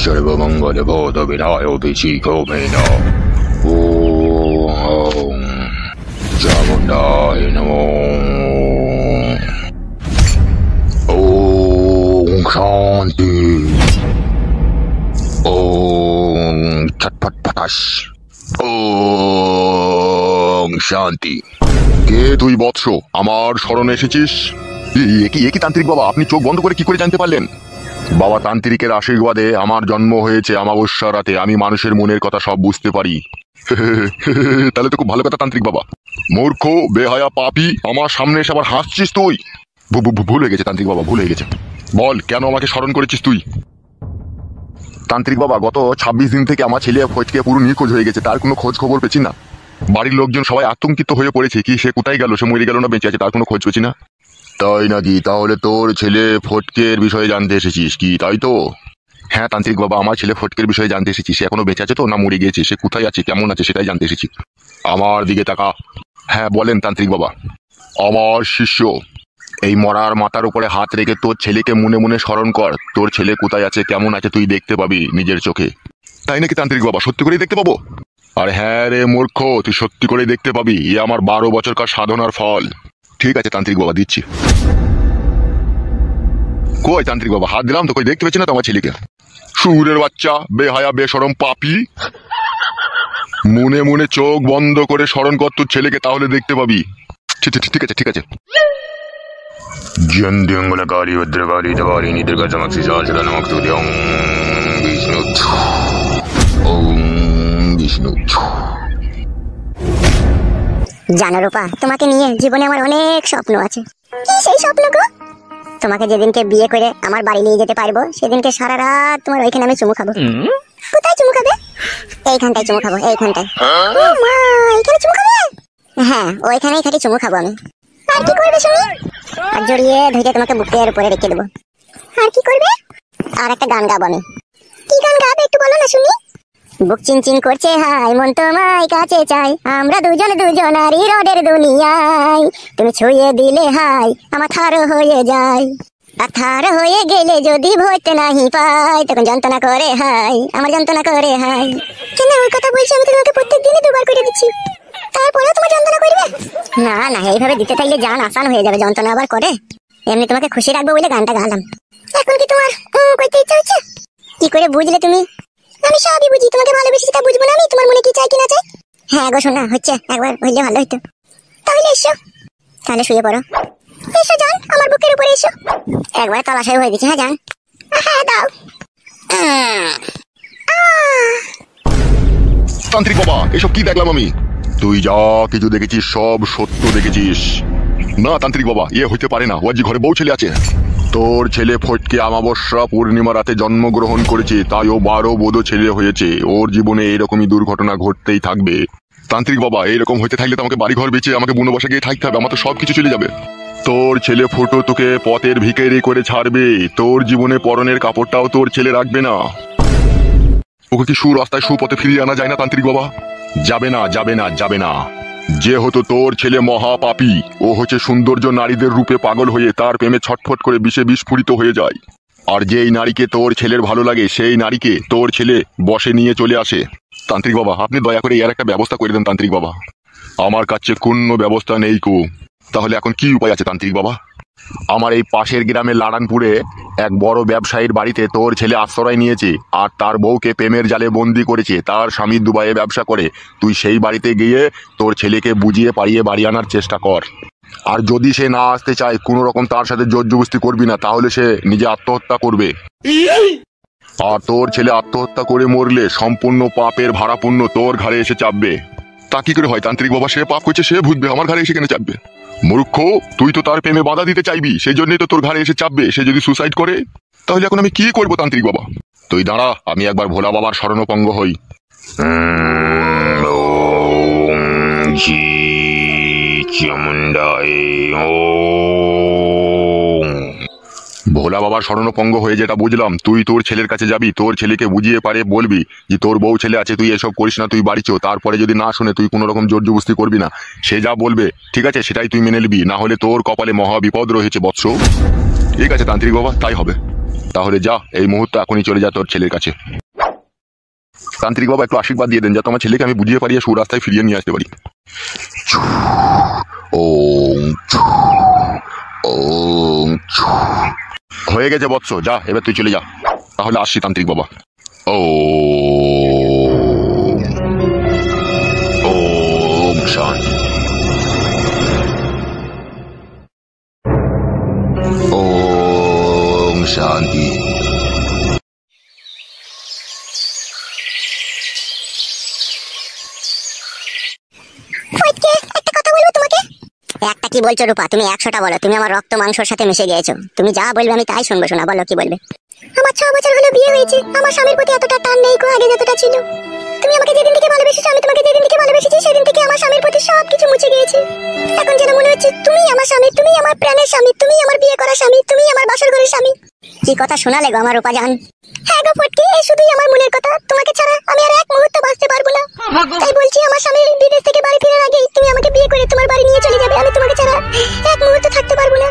সর্বমঙ্গল বোধ বিধায় বিচিকো মেন ওম চামুণ্ডায় নমো ওম শান্তি ওম ছটফট ফটাস ওম শান্তি। কে তুই বৎস, আমার শরণে এসেছিস? একই তান্ত্রিক বাবা, আপনি চোখ বন্ধ করে কি করে জানতে পারলেন? বাবা তান্ত্রিকের আশীর্বাদে আমার জন্ম হয়েছে অমাবস্যা রাতে, আমি মানুষের মনের কথা সব বুঝতে পারি। তাহলে তো খুব ভালো কথা তান্ত্রিক বাবা। মূর্খ বেহায়া পাপী, আমার সামনে এসে আবার হাসছিস তুই? ভুল হয়ে গেছে তান্ত্রিক বাবা, ভুল হয়ে গেছে। বল কেন আমাকে স্মরণ করেছিস তুই? তান্ত্রিক বাবা, গত 26 দিন থেকে আমার ছেলে ফটকে পুরো নিখোঁজ হয়ে গেছে, তার কোনো খোঁজ খবর পেছি না। বাড়ির লোকজন সবাই আতঙ্কিত হয়ে পড়েছে, কি সে কোথায় গেল, সে মরে গেল না বেঁচে আছে, তার কোনো খোঁজ পেছি না। তাই নাকি? তাহলে তোর ছেলে ফটকের বিষয়ে জানতে এসেছিস কি, তাই তো? হ্যাঁ তান্ত্রিক বাবা, আমার ছেলে ফটকের বিষয়ে জানতে এসেছি। সে এখনো বেঁচে আছে তো না মরে গিয়েছে, সে কোথায় আছে কেমন আছে সেটাই জানতে এসেছি। আমার দিকে তাকা। হ্যাঁ বলেন তান্ত্রিক বাবা। আমার শিষ্য, এই মরার মাথার উপরে হাত রেখে তোর ছেলেকে মনে মনে স্মরণ কর। তোর ছেলে কোথায় আছে কেমন আছে তুই দেখতে পাবি নিজের চোখে। তাই নাকি তান্ত্রিক বাবা? সত্যি করেই দেখতে পাবো? আর হ্যাঁ রে মূর্খ, তুই সত্যি করেই দেখতে পাবি। এ আমার 12 বছরকার সাধনার ফল। ঠিক আছে তান্ত্রিক বাবা, দিচ্ছি। কই তান্ত্রিক বাবা, হাত দিলাম তো, কই দেখতে পাচ্ছি না তো আমার ছেলেকে। শুয়োরের বাচ্চা, বেহায়া বেশরম পাপী, মনে মনে চোখ বন্ধ করে স্মরণ কর তোর ছেলেকে, তাহলে দেখতে পাবি। ঠিক আছে ঠিক আছে। জন্দিঙ্গলকারী ভদ্রকারী দেবারী নিদ্রগা চমকসি সহস্র নমক্তুদে ওম বিষ্ণু ওম বিষ্ণু। জানো রূপা, তোমাকে নিয়ে জীবনে আমার অনেক স্বপ্ন আছে। কি সেই স্বপ্ন গো? তোমাকে যেদিনকে বিয়ে করে আমার বাড়ি নিয়ে যেতে পারবো, সেদিনকে সারা রাত তোমার ওইখানে আমি চুমু খাবো। কোথায় চুমু খাবে? এইখানটায় চুমু খাবো, এইখানটায়। ও মা, এইখানে চুমু খাবে? হ্যাঁ, ওইখানেই খালি চুমু খাবো আমি। আর কি করবে শুনি? আর জড়িয়ে ধরে তোমাকে বুকের উপরে রেখে দেবো। আর কি করবে? আর একটা গান গাবো আমি। কি গান গাবে একটু বলো না শুনি। বুক চিনচিন করছে হাই, মন তোমায় কাছে চাই, আমরা দুজনারই রোডের দুনিয়ায়। তুমি ছুঁয়ে দিলে হাই, আমার থার হয়ে যায়। আর থার হয়ে গেলে যদি ভরতে নাহি পাই, তখন যন্ত্রণা করে হাই, আমার যন্ত্রণা করে হাই। কেন ওই কথা বলছি? আমি তো তোমাকে প্রত্যেক দিনই 2 বার করে দিচ্ছি, তারপরেও তোমার যন্ত্রণা করবে? না না, এইভাবে দিতে থাকলে জান আসান হয়ে যাবে, যন্ত্রণা আবার করে। এমনি তোমাকে খুশি রাখবো বলে গানটা গালাম। এখন কি তোমার করতে ইচ্ছা হচ্ছে? কি করে বুঝলে তুমি? আমি সবই বুঝি, তোমাকে ভালোবেসেছি তা বুঝবো না আমি তোমার মনে কি চাই কি না চাই? হ্যাঁ গো শোনা, হচ্ছে, একবার হইলে ভালো হইতো। তাহলে এসো, তাহলে শুয়ে পড়ো। এসো জান, আমার বুকের উপরে এসো। একবার তলাশাই হয়ে গেছে। হ্যাঁ জান। হ্যাঁ দাও। তান্ত্রিক বাবা, এসব কি দেখলাম আমি? তুই যা কিছু দেখেছিস সব সত্য দেখেছিস। না তান্ত্রিক বাবা, ইয়ে হইতে পারে না, ওর যে ঘরে বউ ছেলে আছে। তোর ছেলে ফটকে অমাবস্যা পূর্ণিমা রাতে জন্মগ্রহণ করেছে, তাই ও 12 বোধ ছেলে হয়েছে। ওর জীবনে এরকমই দুর্ঘটনা ঘটতেই থাকবে। তান্ত্রিক বাবা, এইরকম হইতে থাকলে তো আমাকে বাড়ি ঘর বেঁচে আমাকে বনবাসে গিয়ে থাকতে হবে, আমার তো সবকিছু চলে যাবে। তোর ছেলে ফুটো তোকে পথের ভিখারি করে ছাড়বে, তোর জীবনে পরনের কাপড়টাও তোর ছেলে রাখবে না। ওকে কি সুরাস্তায় সুপথে ফিরিয়ে আনা যায় না তান্ত্রিক বাবা? যাবে না যাবে না যাবে না। যেহেতু তোর ছেলে মহাপাপী, ও হচ্ছে সৌন্দর্য নারীদের রূপে পাগল হয়ে তার প্রেমে ছটফট করে বিষে বিস্ফোরিত হয়ে যায়। আর যেই নারীকে তোর ছেলের ভালো লাগে সেই নারীকে তোর ছেলে বশে নিয়ে চলে আসে। তান্ত্রিক বাবা, আপনি দয়া করে এর একটা ব্যবস্থা করে দেন তান্ত্রিক বাবা। আমার কাছে কোনো ব্যবস্থা নেই কো। তাহলে এখন কি উপায় আছে তান্ত্রিক বাবা? আমার এই পাশের গ্রামে লাড়ানপুরে এক বড় ব্যবসায়ীর বাড়িতে তোর ছেলে আশ্রয় নিয়েছে, আর তার বউকে প্রেমের জালে বন্দি করেছে। তার স্বামী দুবাইয়ে ব্যবসা করে। তুই সেই বাড়িতে গিয়ে তোর ছেলেকে বুঝিয়ে পারিয়ে বাড়ি আনার চেষ্টা কর। আর যদি সে না আসতে চায়, কোনো রকম তার সাথে জোর জবরদস্তি করবি না, তাহলে সে নিজে আত্মহত্যা করবে। আর তোর ছেলে আত্মহত্যা করে মরলে সম্পূর্ণ পাপের ভাড়াপূর্ণ তোর ঘাড়ে এসে চাপবে। তা কি করে হয় তান্ত্রিক বাবা? সে পাপ করছে, সে ভুগবে, আমার ঘাড়ে এসে কেন চাপবে? মূর্খ, তুই তো তার প্রেমে বাধা দিতে চাইবি, সেই জন্যই তো তোর ঘাড়ে এসে চাপবে। সে যদি সুসাইড করে, তাহলে এখন আমি কি করবো তান্ত্রিক বাবা? তুই দাঁড়া, আমি একবার ভোলা বাবার শরণাপন্ন হই। ভোলা বাবার শরণাপন্ন হয়ে যেটা বুঝলাম, তুই তোর ছেলের কাছে যাবি, তোর ছেলেকে বুঝিয়ে পারে বলবি যে তোর বউ ছেলে আছে, তুই এসব করিস না, তুই বাড়ি চো। তারপরে যদি না শুনে, তুই কোনো রকম জোর জবরদস্তি করবি না। সে যা বলবে ঠিক আছে সেটাই তুই মেনে নিবি, না হলে তোর কপালে মহা বিপদ রয়েছে বৎস। ঠিক আছে তান্ত্রিক বাবা, তাই হবে। তাহলে যা, এই মুহূর্তে এখনই চলে যা তোর ছেলের কাছে। তান্ত্রিক বাবা একটু আশীর্বাদ দিয়ে দেন, যাতে আমার ছেলেকে আমি বুঝিয়ে পারি সুরাস্তায় ফিরিয়ে নিয়ে আসতে পারি। ওম ওম হয়ে গেছে বৎস, যা এবার তুই চলে যা। তাহলে আসছি তান্ত্রিক বাবা। ওম শান্তি। ওম শান্তি। একটা কি বলছো রূপা? তুমি 100টা বলো। তুমি আমার রক্ত মাংসের সাথে মিশে গিয়েছো। তুমি যা বলবে আমি তাই শুনবো। শোনা, বলো কি বলবে। আমার 6 বছর হলো বিয়ে হয়েছে, আমার স্বামীর প্রতি এতটা টান নেই গো, আগে যতটা ছিল। তুমি আমাকে যেদিন থেকে ভালোবেসেছো, আমি তোমাকে যেদিন থেকে ভালোবেসেছি, সেদিন থেকে আমার স্বামীর প্রতি সবকিছু মুছে গিয়েছে। এখন যেন মনে হচ্ছে তুমি আমার স্বামী, তুমি আমার প্রাণের স্বামী, তুমি আমার বিয়ে করা স্বামী, তুমি আমার বাসর ঘরের স্বামী। কি কথা শোনালে গো আমার রূপা জান। হ্যাঁ গো ফটকে, এই শুধুই আমার মনের কথা। তোমাকে ছাড়া আমি আর এক মুহূর্ত বাঁচতে পারবো না। তাই বলছি, আমার স্বামী বিদেশ থেকে বাড়ি ফেরার আগেই তুমি আমাকে বিয়ে করে তোমার বাড়ি নিয়ে চলে যাবে। আমি তোমাকে ছাড়া এক মুহূর্ত থাকতে পারবো না।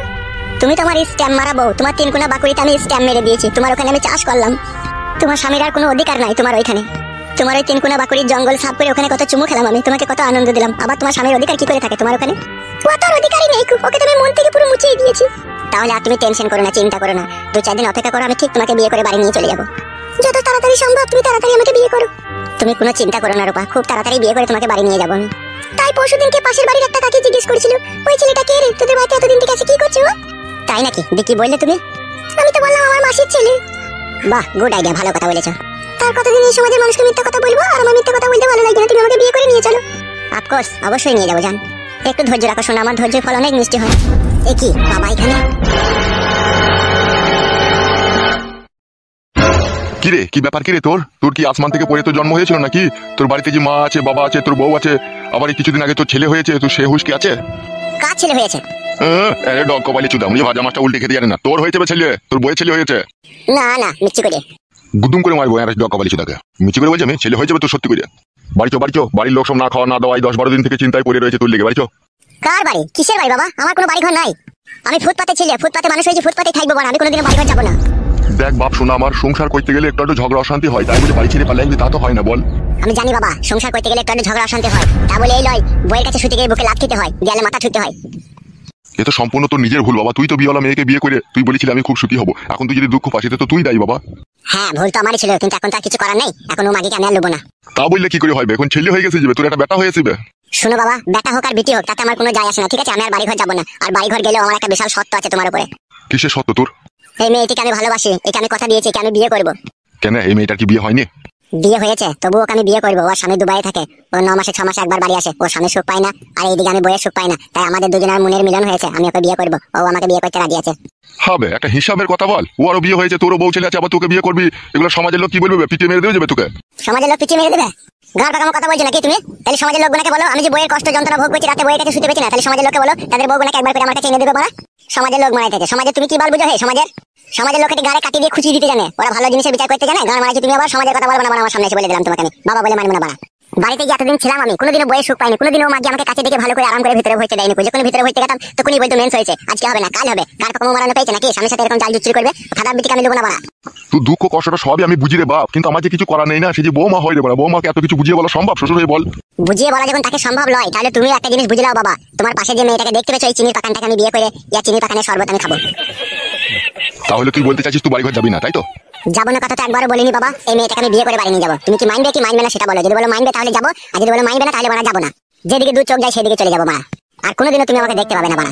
তুমি তো আমার স্ট্যাম্প মারাবো। তোমার 3 কোনা বাকুড়িতে আমি স্ট্যাম্প মেরে দিয়েছি। তোমার ওখানে আমি চাষ করলাম। তোমার স্বামীর আর কোনো অধিকার নাই তোমার ওইখানে। তোমার ওই 3 কোনা বাকুড়ির জঙ্গল সাফ করে ওখানে কত চুমু খেলাম আমি, তোমাকে কত আনন্দ দিলাম। আবার তোমার স্বামীর অধিকার কি করে থাকে তোমার ওখানে? ও তার অধিকারই নেই, ওকে তুমি মন থেকে পুরো মুছিয়ে দিয়েছি। তাহলে আর তুমি টেনশন করো না, চিন্তা করো না। 2-4 দিন অপেক্ষা করো, আমি ঠিক তোমাকে বিয়ে করে বাড়ি নিয়ে চলে যাবো। যত তাড়াতাড়ি সম্ভব তুমি তাড়াতাড়ি আমাকে বিয়ে করো। তুমি কোনো চিন্তা করো না রূপা, খুব তাড়াতাড়ি বিয়ে করে তোমাকে বাড়ি নিয়ে যাবো আমি। তাই পরশুদিনকে পাশের বাড়ির একটা কাকি জিজ্ঞেস করেছিল, ওই ছেলেটা কে রে, তোদের বাড়িতে এতদিন থেকে আছে, কি করছে ও? তাই নাকি? দেখি বললে তুমি? আমি তো বললাম আমার মাসির ছেলে। বাহ, গুড আইডিয়া, ভালো কথা বলেছো। তার কতদিন এই সমাজের মানুষকে মিথ্যা কথা বলবো, আর আমার মিথ্যা কথা বলতে ভালো লাগে না। তুমি আমাকে বিয়ে করে নিয়ে চলো। অফকোর্স, অবশ্যই নিয়ে যাবো জান। একটু ধৈর্য রাখো শোনা, আমার ধৈর্যের ফল অনেক মিষ্টি হয়। এ কি বাবা এখানে? কিরে, কি ব্যাপার? কিরে তোর তোর কি আসমান থেকে পড়ে তোর জন্ম হয়েছিল নাকি? তোর বাড়িতে যে মা আছে, বাবা আছে, তোর বউ আছে, আবার এই কিছুদিন আগে তোর ছেলে হয়েছে, তোর সে হুশ কি আছে? কার ছেলে হয়েছে? আরে ডগ কপালি চুদা, মুঝে ভাজা মাছটা উল্টে খেতে জানে না। তোর হয়েছে ছেলে, তোর বইয়ের ছেলে হয়েছে। না না, মিথ্যে করে। গুদুম করে মারবো আর ডগ কপালি চুদাকে। মিচি করে বলছে আমি ছেলে হয়ে যাবে তোর, সত্যি করে। বাড়ি চো, বাড়ির লোক সব না খাওয়া না দাওয়াই 10-12 দিন থেকে চিন্তায় পড়ে রয়েছে তোর লেগে। বাড়ি চো। কার বাড়ি? কিসের বাড়ি বাবা? আমার কোনো বাড়ি ঘর নাই। আমি ফুটপাতে ছেলে, ফুটপাতে মানুষ হয়েছে, ফুটপাতে থাকবো। আমি কোনোদিনও বাড়ি ঘর যাবো না। দেখ বাপ শোনা, আমার সংসার করতে গেলে একটু ঝগড়া অশান্তি হয়, তাই বলে বাড়ি ছেড়ে পালাই তা তো হয় না, বল। আমি জানি বাবা, সংসার করতে গেলে একটু ঝগড়া অশান্তি হয়, তা বলে এই লয় বইয়ের কাছে শুতে গিয়ে বুকে লাথ খেতে হয়, দেয়ালে মাথা ঠুকতে হয়। এ তো সম্পূর্ণ তোর নিজের ভুল বাবা। তুই তো বিয়েওয়ালা মেয়েকে বিয়ে করে তুই বলেছিলি আমি খুব সুখী হব। এখন তুই যদি দুঃখ পাস তো তুই দায়ী বাবা। হ্যাঁ, ভুল তো আমারই ছিল, কিন্তু এখন তো আর কিছু করার নেই। এখন ও মাগিকে আমি আর লুবো না। তা বললে কি করে হবে? এখন ছেলে হয়ে গেছে, যাবে তোর একটা বেটা হয়ে যাবে। শোনো বাবা, বেটা হোক আর বেটি হোক তাতে আমার কোনো যায় আসে না, ঠিক আছে? আমি আর বাড়ি ঘর যাবো না। আর বাড়ি ঘর গেলেও আমার একটা বিশাল সত্য আছে তোমার উপরে। কিসের সত্য তোর? এই মেয়েটিকে আমি ভালোবাসি, একে আমি কথা দিয়েছি, একে আমি বিয়ে করবো। কেন, এই মেয়েটার কি বিয়ে হয়নি? বিয়ে হয়েছে, তবুও ওকে আমি বিয়ে করবো। ওর স্বামী দুবাই থাকে, ও 9 মাসে 6 মাসে একবার বাড়ি আসে। ওর স্বামী সুখ পায় না, আর এইদিকে আমি বইয়ের সুখ পাই না। তাই আমাদের দুজনের মনের মিলন হয়েছে, আমি ওকে বিয়ে করবো। ও আমাকে বিয়ে করতে রাজি আছে। হবে একটা হিসাবের কথা বল। ওরও বিয়ে হয়েছে, তোরও বউ ছেলে আছে, আবার তোকে বিয়ে করবি? এগুলো সমাজের লোক কি বলবে? পিটিয়ে মেরে দেবে যাবে তোকে। সমাজের লোক পিছিয়ে মেরে দেবে? গাঁর পাকামো কথা বলছো নাকি তুমি? তাহলে সমাজের লোকগুলোকে বলো আমি যে বইয়ের কষ্ট যন্ত্রণা ভোগ করছি, রাতে বইয়ের কাছে শুতে পেছি না। তাহলে সমাজের লোককে বলো তাদের বউগুলোকে একবার করে আমার কাছে এনে দেবে বলা। সমাজের লোক মারাইতেছে। সমাজে তুমি কি বল বুঝো? হে সমাজের লোককে গাড়ে কাটি দিয়ে খুঁচিয়ে দিতে জানে, ওরা ভালো জিনিসের বিচার করতে জানে। গান মারাইছো তুমি, আবার সমাজের কথা বলবো না। আমার সামনে এসে বলে দিলাম তোমাকে আমি বাবা বলে মানবো না বাড়া। বাড়িতে গিয়ে এতদিন ছিলাম আমি, কোনোদিনও বইয়ের সুখ পাইনি। কোনোদিনও মাগি আমাকে কাছে দেখে ভালো করে আরাম করে ভিতরে ভরতে দেয়নি। যখন ভিতরে ভরতে গেতাম তখনই বলতো মেন্স হয়েছে, আজকে হবে না কাল হবে। গান পাকামো মারানো পেয়েছে নাকি? স্বামীর সাথে এরকম জাল জুচ্চুরি করবে? ফাদার বিটিকে আমি দেবো না বাড়া। তুই দুঃখ কষ্টটা সবই আমি বুঝি রে বাপ, কিন্তু আমার যে কিছু করার নেই না। সে যে বৌমা হয় রে বাবা, বৌমাকে এত কিছু বুঝিয়ে বলা সম্ভব? শ্বশুর হয়ে বল। বুঝিয়ে বলা যখন তাকে সম্ভব নয়, তাহলে তুমি একটা জিনিস বুঝে নাও বাবা। তোমার পাশে যে মেয়েটাকে দেখতে পেয়েছো, এই চিনির পাকানটাকে আমি বিয়ে করে ইয়া চিনির পাকানের শরবত আমি খাবো। তাহলে তুই বলতে চাইছিস তুই বাড়ি ঘর যাবি না, তাই তো? যাবো না কথা তো একবারও বলিনি বাবা। এই মেয়েটাকে আমি বিয়ে করে বাড়ি নিয়ে যাবো। তুমি কি মানবে কি মানবে না সেটা বলো। যদি বলো মানবে তাহলে যাবো, আর যদি বলো মানবে না তাহলে বাড়া যাবো না। যেদিকে দু চোখ যায় সেদিকে চলে যাবো মা। আর কোনোদিনও তুমি আমাকে দেখতে পাবে না বাড়া।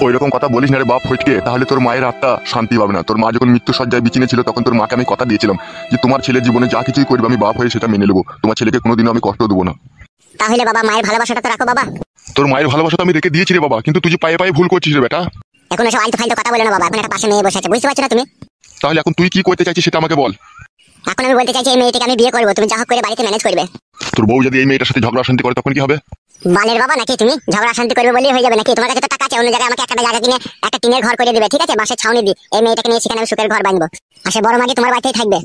ওই রকম কথা বলিস না রে বাপ ফটকে, তাহলে তোর মায়ের আত্মা শান্তি পাবে না। তোর মা যখন মৃত্যু সজ্জায় বিছিনে ছিল তখন তোর মাকে আমি কথা দিয়েছিলাম যে তোমার ছেলের জীবনে যা কিছুই করবে আমি বাপ হয়ে সেটা মেনে নেবো। তোমার ছেলেকে কোনোদিনও আমি কষ্ট দেবো না। তাহলে বাবা মায়ের ভালোবাসাটা তো রাখো বাবা। তোর মায়ের ভালোবাসা তো আমি রেখে দিয়েছি রে বাবা, কিন্তু তুই যে পায়ে পায়ে ভুল করছিস রে বেটা। এখন এসব আলতু ফালতু কথা বলো না বাবা। এখন একটা পাশে মেয়ে বসে আছে, বুঝতে পারছো না তুমি? তাহলে এখন তুই কি করতে চাইছিস সেটা আমাকে বল। এখন আমি বলতে চাইছি এই মেয়েটাকে আমি বিয়ে করবো, তুমি যা হোক করে বাড়িতে ম্যানেজ করবে। তোর বউ যদি এই মেয়েটার সাথে ঝগড়া শান্তি করে তখন কি হবে? বালের বাবা নাকি তুমি? ঝগড়া শান্তি করবে বলেই হয়ে যাবে নাকি? তোমার কাছে তো টাকা আছে, অন্য জায়গায় আমাকে একটা জায়গা কিনে একটা টিনের ঘর করে দিবে, ঠিক আছে? বাসে ছাউনি দি, এই মেয়েটাকে নিয়ে সেখানে আমি সুখের ঘর বাঁধবো। আর সে বড় মাগি তোমার বাড়িতেই থাকবে।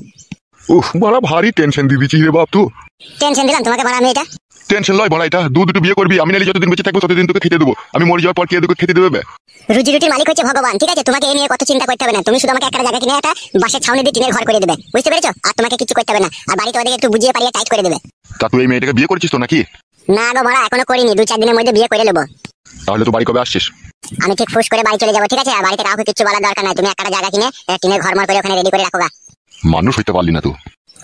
উফ, বড় ভারী টেনশন দিয়ে দিচ্ছিস রে বাপ তুই। টেনশন দিলাম তোমাকে বাড়া আমি এটা। টেনশন লয় বড়া, এটা দুটো বিয়ে করবি, আমি নাহলে যতদিন বেঁচে থাকবো ততদিন তোকে খেতে দেবো। আমি মরে যাওয়ার পর কে তোকে খেতে দেবে বে? রুজি রুটির মালিক হচ্ছে ভগবান, ঠিক আছে? তোমাকে এই নিয়ে কত চিন্তা করতে হবে না। তুমি শুধু আমাকে একটা জায়গা কিনে একটা বাসের ছাউনি দিয়ে টিনের ঘর করে দেবে, বুঝতে পেরেছো? আর তোমাকে কিছু করতে হবে না। আর বাড়িতে ওদেরকে একটু বুঝিয়ে পারিয়ে টাইট করে দেবে। তা তুই এই মেয়েটাকে বিয়ে করেছিস তো নাকি? না গো মারা, এখনো করিনি। 2-4 দিনের মধ্যে বিয়ে করে নেবো। তাহলে তো বাড়ি কবে আসছিস? আমি ঠিক ফুস করে বাড়ি চলে যাবো, ঠিক আছে? আর বাড়িতে কাউকে কিছু বলার দরকার নাই। তুমি একটা জায়গা কিনে টিনের ঘর মর করে ওখানে রেডি করে রাখো গা। মানুষ হইতে পারলি না তুই।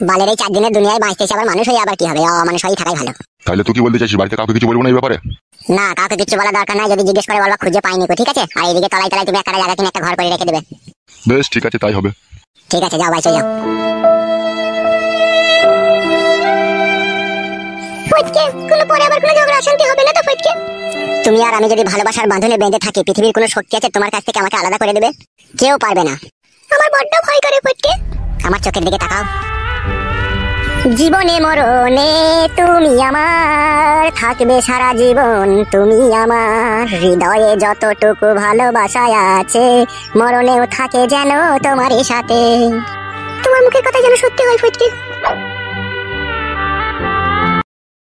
বালের এই 4 দিনের দুনিয়ায় বাঁচতেছি, আবার মানুষ হয়ে আবার কি হবে? অমানুষ হয়েই থাকাই ভালো। তাহলে তুই কি বলতে চাইছিস, বাড়িতে কাউকে কিছু বলবো না এই ব্যাপারে? না, কাউকে কিছু বলার দরকার নাই। যদি জিজ্ঞেস করে বলবা খুঁজে পাইনি কো, ঠিক আছে? আর এইদিকে তলায় তলায় তুমি একটা জায়গা কিনে একটা ঘর করে রেখে দেবে। বেশ ঠিক আছে, তাই হবে। ঠিক আছে, যাও ভাই, চলে যাও। ফটকে, কোনো পরে আবার কোনো ঝগড়া অশান্তি হবে না তো ফটকে? তুমি আর আমি যদি ভালোবাসার বাঁধনে বেঁধে থাকি, পৃথিবীর কোনো শক্তি আছে তোমার কাছ থেকে আমাকে আলাদা করে দেবে? কেউ পারবে না। আমার বড্ড ভয় করে ফটকে। আমার চোখের দিকে তাকাও। জীবনে মরণে তুমি আমার, থাকবে সারা জীবন তুমি আমার। হৃদয়ে যতটুকু ভালোবাসা আছে, মরণেও থাকে যেন তোমারই সাথে। তোমার মুখের কথা যেন সত্যি হয় ফটকে।